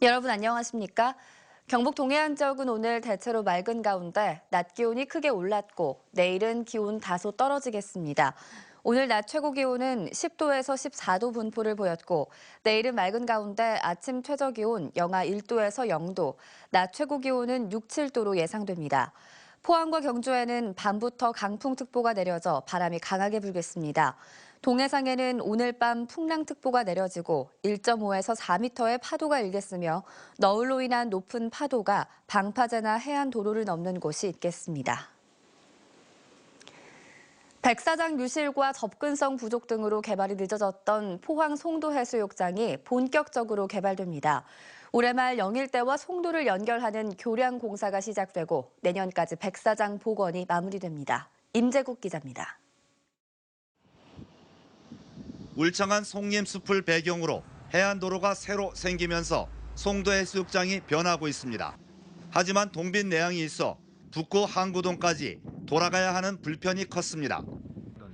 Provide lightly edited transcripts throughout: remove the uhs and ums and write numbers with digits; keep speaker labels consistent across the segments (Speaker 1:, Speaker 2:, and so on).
Speaker 1: 여러분 안녕하십니까? 경북 동해안 지역은 오늘 대체로 맑은 가운데 낮 기온이 크게 올랐고 내일은 기온 다소 떨어지겠습니다. 오늘 낮 최고 기온은 10도에서 14도 분포를 보였고 내일은 맑은 가운데 아침 최저 기온 영하 1도에서 0도, 낮 최고 기온은 6, 7도로 예상됩니다. 포항과 경주에는 밤부터 강풍특보가 내려져 바람이 강하게 불겠습니다. 동해상에는 오늘 밤 풍랑특보가 내려지고 1.5에서 4m의 파도가 일겠으며 너울로 인한 높은 파도가 방파제나 해안 도로를 넘는 곳이 있겠습니다. 백사장 유실과 접근성 부족 등으로 개발이 늦어졌던 포항 송도 해수욕장이 본격적으로 개발됩니다. 올해 말 영일대와 송도를 연결하는 교량 공사가 시작되고 내년까지 백사장 복원이 마무리됩니다. 임재국 기자입니다.
Speaker 2: 울창한 송림숲을 배경으로 해안도로가 새로 생기면서 송도 해수욕장이 변하고 있습니다. 하지만 동빈 내양이 있어 북구 항구동까지 돌아가야 하는 불편이 컸습니다.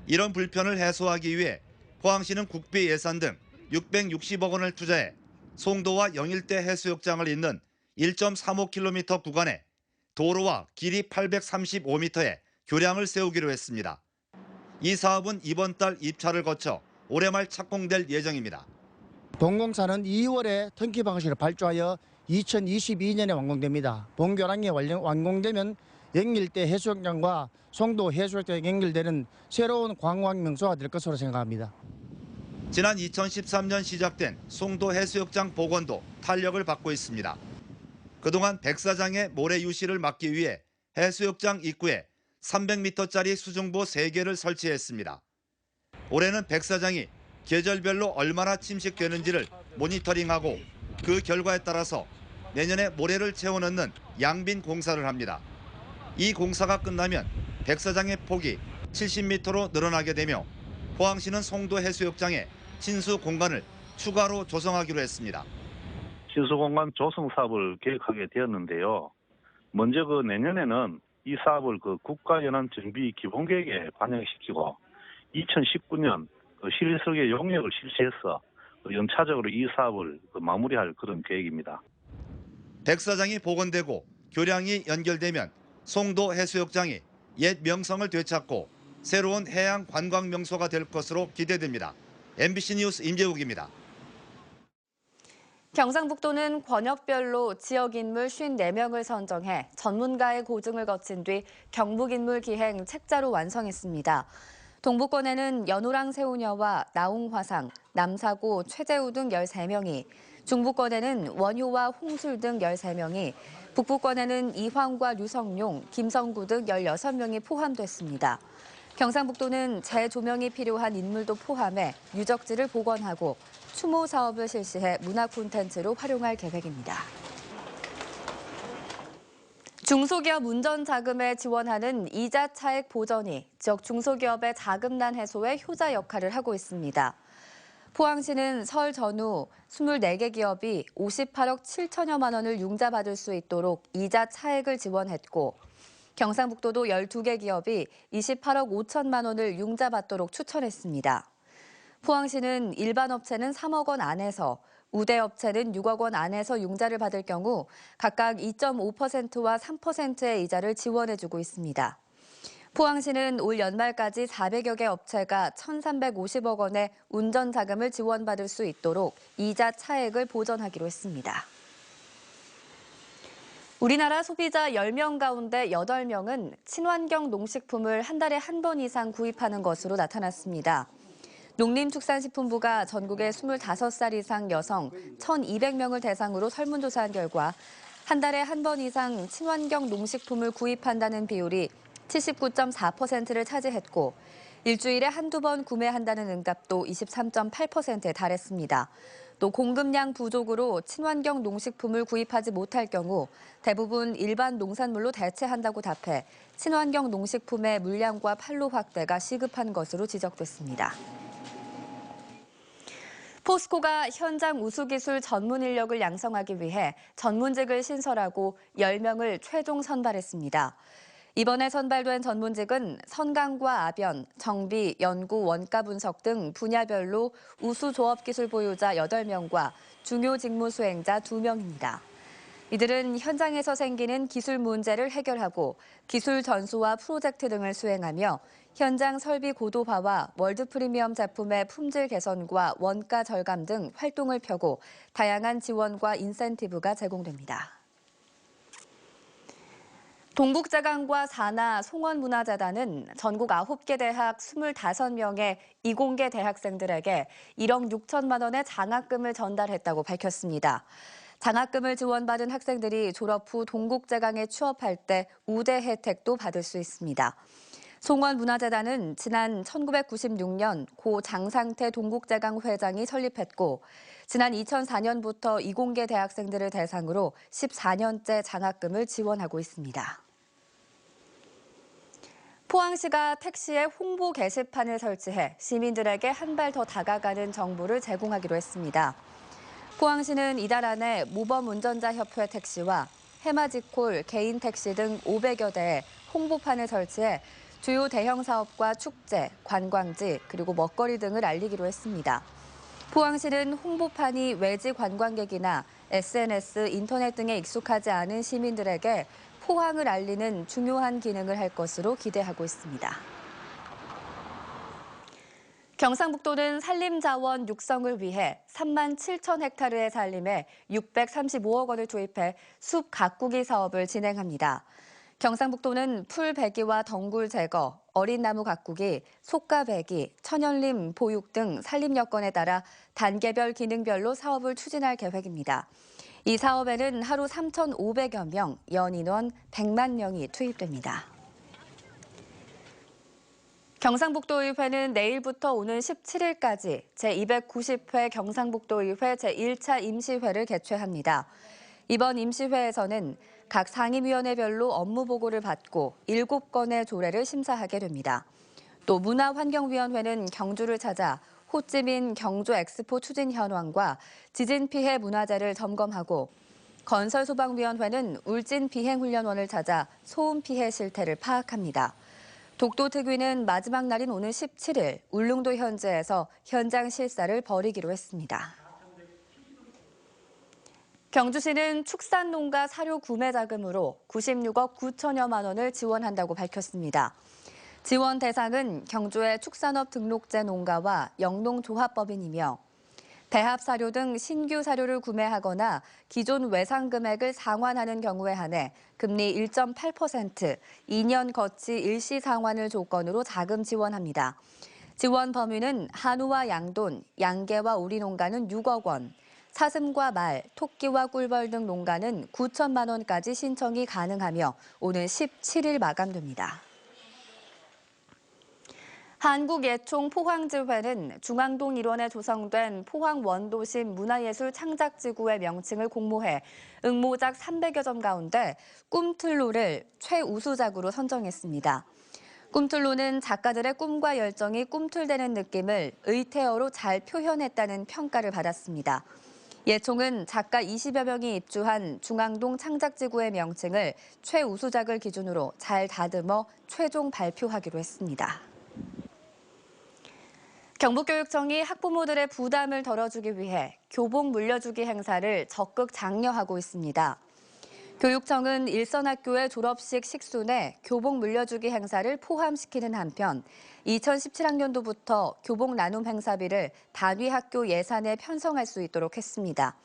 Speaker 2: 이런 불편을 해소하기 위해 포항시는 국비 예산 등 660억 원을 투자해 송도와 영일대 해수욕장을 잇는 1.35km 구간에 도로와 길이 835m의 교량을 세우기로 했습니다. 이 사업은 이번 달 입찰을 거쳐 올해 말 착공될 예정입니다.
Speaker 3: 동공사는 2월에 터키 방식을 발주하여 2022년에 완공됩니다. 본교량이 완공되면 영일대 해수욕장과 송도 해수욕장에 연결되는 새로운 관광 명소가 될 것으로 생각합니다.
Speaker 2: 지난 2013년 시작된 송도 해수욕장 복원도 탄력을 받고 있습니다. 그동안 백사장의 모래 유실을 막기 위해 해수욕장 입구에 300m짜리 수중보 3개를 설치했습니다. 올해는 백사장이 계절별로 얼마나 침식되는지를 모니터링하고 그 결과에 따라서 내년에 모래를 채워넣는 양빈 공사를 합니다. 이 공사가 끝나면 백사장의 폭이 70m로 늘어나게 되며 포항시는 송도 해수욕장에 친수 공간을 추가로 조성하기로 했습니다.
Speaker 4: 친수 공간 조성 사업을 계획하게 되었는데요. 먼저 내년에는 이 사업을 국가연안 정비 기본 계획에 반영시키고 2019년 실리 설계 용역을 실시해서 연차적으로 이 사업을 마무리할 그런 계획입니다.
Speaker 2: 백사장이 복원되고 교량이 연결되면 송도 해수욕장이 옛 명성을 되찾고 새로운 해양 관광 명소가 될 것으로 기대됩니다. MBC 뉴스 임재욱입니다.
Speaker 1: 경상북도는 권역별로 지역인물 54명을 선정해 전문가의 고증을 거친 뒤 경북인물 기행 책자로 완성했습니다. 동부권에는 연호랑 세우녀와 나웅화상, 남사고 최재우 등 13명이, 중부권에는 원효와 홍술 등 13명이, 북부권에는 이황과 류성룡, 김성구 등 16명이 포함됐습니다. 경상북도는 재조명이 필요한 인물도 포함해 유적지를 복원하고 추모 사업을 실시해 문화 콘텐츠로 활용할 계획입니다. 중소기업 운전 자금에 지원하는 이자 차액 보전이 지역 중소기업의 자금난 해소에 효자 역할을 하고 있습니다. 포항시는 설 전후 24개 기업이 58억 7천여만 원을 융자받을 수 있도록 이자 차액을 지원했고 경상북도도 12개 기업이 28억 5천만 원을 융자받도록 추천했습니다. 포항시는 일반 업체는 3억 원 안에서 우대업체는 6억 원 안에서 융자를 받을 경우 각각 2.5%와 3%의 이자를 지원해주고 있습니다. 포항시는 올 연말까지 400여 개 업체가 1,350억 원의 운전 자금을 지원받을 수 있도록 이자 차액을 보전하기로 했습니다. 우리나라 소비자 10명 가운데 8명은 친환경 농식품을 한 달에 한 번 이상 구입하는 것으로 나타났습니다. 농림축산식품부가 전국의 25살 이상 여성 1,200명을 대상으로 설문조사한 결과 한 달에 한 번 이상 친환경 농식품을 구입한다는 비율이 79.4%를 차지했고 일주일에 한두 번 구매한다는 응답도 23.8%에 달했습니다. 또 공급량 부족으로 친환경 농식품을 구입하지 못할 경우 대부분 일반 농산물로 대체한다고 답해 친환경 농식품의 물량과 판로 확대가 시급한 것으로 지적됐습니다. 포스코가 현장 우수기술 전문 인력을 양성하기 위해 전문직을 신설하고 10명을 최종 선발했습니다. 이번에 선발된 전문직은 선강과 아변, 정비, 연구, 원가 분석 등 분야별로 우수 조업 기술 보유자 8명과 중요 직무 수행자 2명입니다. 이들은 현장에서 생기는 기술 문제를 해결하고 기술 전수와 프로젝트 등을 수행하며 현장 설비 고도화와 월드 프리미엄 제품의 품질 개선과 원가 절감 등 활동을 펴고 다양한 지원과 인센티브가 제공됩니다. 동국제강과 사나 송원문화재단은 전국 9개 대학 25명의 이공계 대학생들에게 1억 6천만 원의 장학금을 전달했다고 밝혔습니다. 장학금을 지원받은 학생들이 졸업 후 동국제강에 취업할 때 우대 혜택도 받을 수 있습니다. 송원문화재단은 지난 1996년 고 장상태 동국제강 회장이 설립했고 지난 2004년부터 이공계 대학생들을 대상으로 14년째 장학금을 지원하고 있습니다. 포항시가 택시에 홍보 게시판을 설치해 시민들에게 한 발 더 다가가는 정보를 제공하기로 했습니다. 포항시는 이달 안에 모범 운전자 협회 택시와 해마지콜, 개인 택시 등 500여 대의 홍보판을 설치해 주요 대형 사업과 축제, 관광지, 그리고 먹거리 등을 알리기로 했습니다. 포항시는 홍보판이 외지 관광객이나 SNS, 인터넷 등에 익숙하지 않은 시민들에게 포항을 알리는 중요한 기능을 할 것으로 기대하고 있습니다. 경상북도는 산림자원 육성을 위해 3만 7천 헥타르의 산림에 635억 원을 투입해 숲 가꾸기 사업을 진행합니다. 경상북도는 풀 배기와 덩굴 제거, 어린 나무 가꾸기, 속가 배기, 천연림 보육 등 산림 여건에 따라 단계별 기능별로 사업을 추진할 계획입니다. 이 사업에는 하루 3,500여 명, 연인원 100만 명이 투입됩니다. 경상북도의회는 내일부터 오는 17일까지 제290회 경상북도의회 제1차 임시회를 개최합니다. 이번 임시회에서는 각 상임위원회별로 업무 보고를 받고 7건의 조례를 심사하게 됩니다. 또 문화환경위원회는 경주를 찾아 호찌민 경주 엑스포 추진 현황과 지진 피해 문화재를 점검하고 건설소방위원회는 울진 비행훈련원을 찾아 소음 피해 실태를 파악합니다. 독도특위는 마지막 날인 오늘 17일 울릉도 현지에서 현장 실사를 벌이기로 했습니다. 경주시는 축산농가 사료 구매 자금으로 96억 9천여만 원을 지원한다고 밝혔습니다. 지원 대상은 경주의 축산업 등록제 농가와 영농조합법인이며 배합 사료 등 신규 사료를 구매하거나 기존 외상 금액을 상환하는 경우에 한해 금리 1.8%, 2년 거치 일시 상환을 조건으로 자금 지원합니다. 지원 범위는 한우와 양돈, 양계와 오리 농가는 6억 원, 사슴과 말, 토끼와 꿀벌 등 농가는 9천만 원까지 신청이 가능하며 오는 17일 마감됩니다. 한국예총 포항지회는 중앙동 일원에 조성된 포항 원도심 문화예술 창작지구의 명칭을 공모해 응모작 300여 점 가운데 꿈틀로를 최우수작으로 선정했습니다. 꿈틀로는 작가들의 꿈과 열정이 꿈틀대는 느낌을 의태어로 잘 표현했다는 평가를 받았습니다. 예총은 작가 20여 명이 입주한 중앙동 창작지구의 명칭을 최우수작을 기준으로 잘 다듬어 최종 발표하기로 했습니다. 경북교육청이 학부모들의 부담을 덜어주기 위해 교복 물려주기 행사를 적극 장려하고 있습니다. 교육청은 일선학교의 졸업식 식순에 교복 물려주기 행사를 포함시키는 한편 2017학년도부터 교복 나눔 행사비를 단위 학교 예산에 편성할 수 있도록 했습니다.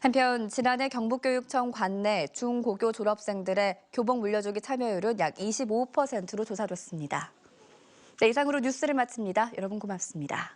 Speaker 1: 한편 지난해 경북교육청 관내 중고교 졸업생들의 교복 물려주기 참여율은 약 25%로 조사됐습니다. 네, 이상으로 뉴스를 마칩니다. 여러분 고맙습니다.